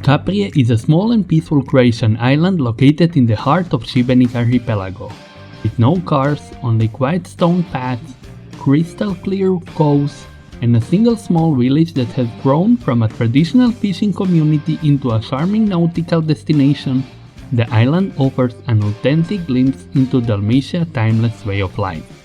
Kaprije is a small and peaceful Croatian island located in the heart of Šibenik Archipelago. With no cars, only quiet stone paths, crystal clear coves, and a single small village that has grown from a traditional fishing community into a charming nautical destination, the island offers an authentic glimpse into Dalmatia's timeless way of life.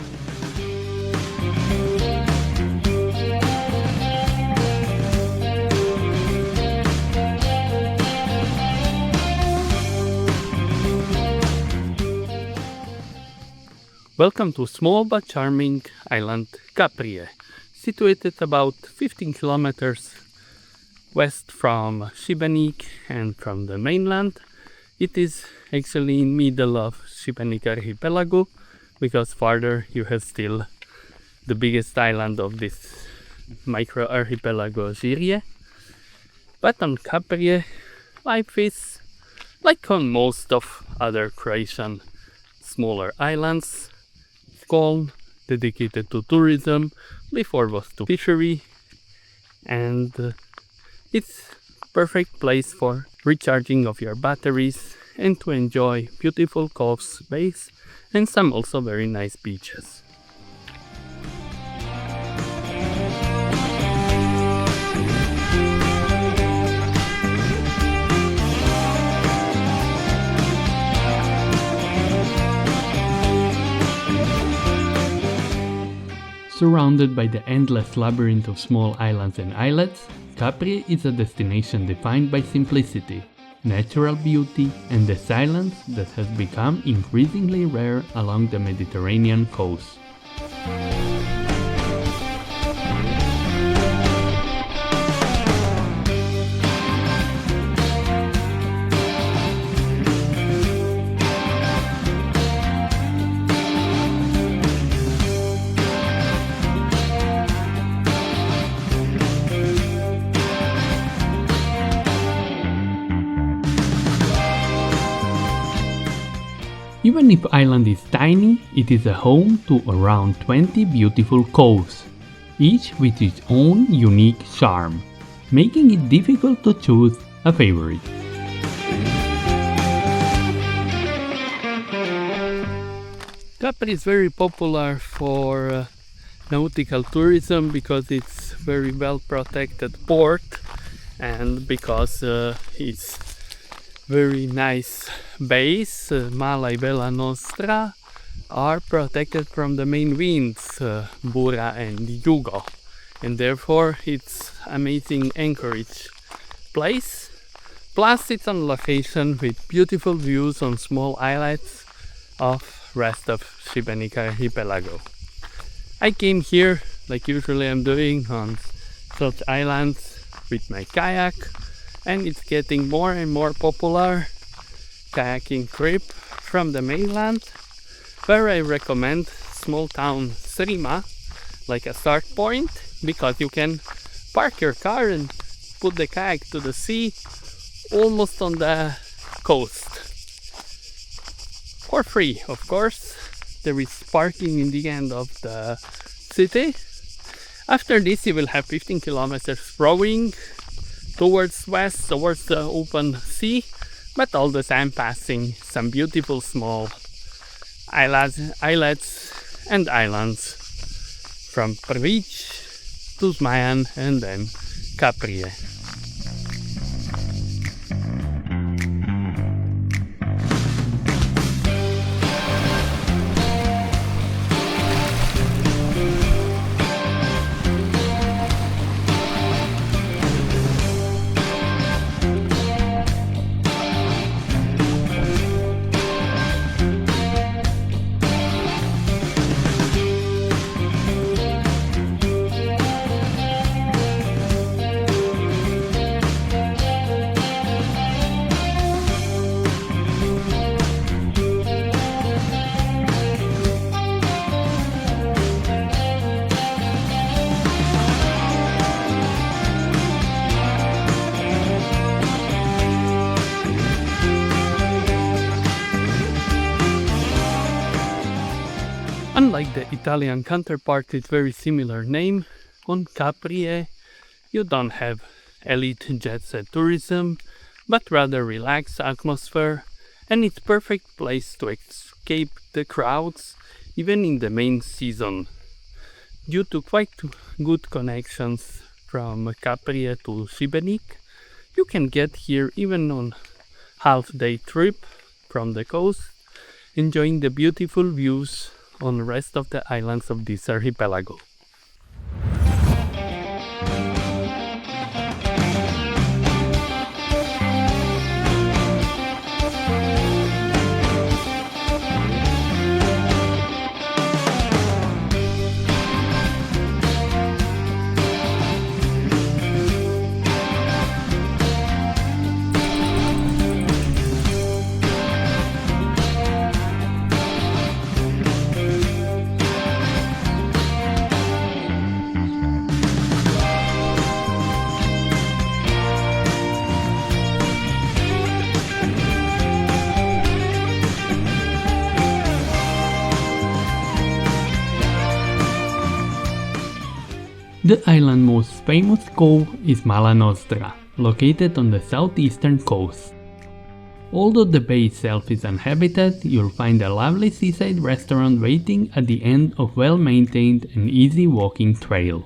Welcome to small but charming island Kaprije, situated about 15 kilometers west from Šibenik and from the mainland. It is actually in middle of Šibenik Archipelago, because farther you have still the biggest island of this micro archipelago, Kayak. But on Kaprije, life is like on most of other Croatian smaller islands. Calm, dedicated to tourism, before was to fishery, and it's perfect place for recharging of your batteries and to enjoy beautiful coves, bays, and some also very nice beaches. Surrounded by the endless labyrinth of small islands and islets, Kaprije is a destination defined by simplicity, natural beauty, and the silence that has become increasingly rare along the Mediterranean coast. Even if island is tiny, it is a home to around 20 beautiful coves, each with its own unique charm, making it difficult to choose a favorite. Kaprije is very popular for nautical tourism because it's very well protected port and because it's very nice bays, Mala Nozdra, are protected from the main winds, Bura and Jugo, and therefore it's amazing anchorage place. Plus it's on location with beautiful views on small islets of rest of Šibenik Archipelago. I came here, like usually I'm doing on such islands, with my kayak, and it's getting more and more popular kayaking trip from the mainland, where I recommend small town Srima like a start point, because you can park your car and put the kayak to the sea almost on the coast. For free, of course. There is parking in the end of the city. After this you will have 15 kilometers rowing towards west, towards the open sea, but all the time passing some beautiful small islets and islands from Kaprije to Zmajan and then Kaprije. Unlike the Italian counterpart with very similar name, on Kaprije you don't have elite jet set tourism, but rather relaxed atmosphere, and it's perfect place to escape the crowds even in the main season. Due to quite good connections from Kaprije to Šibenik, you can get here even on half-day trip from the coast, enjoying the beautiful views on the rest of the islands of this archipelago. The island's most famous cove is Mala Nozdra, located on the southeastern coast. Although the bay itself is uninhabited, you'll find a lovely seaside restaurant waiting at the end of well-maintained and easy walking trail.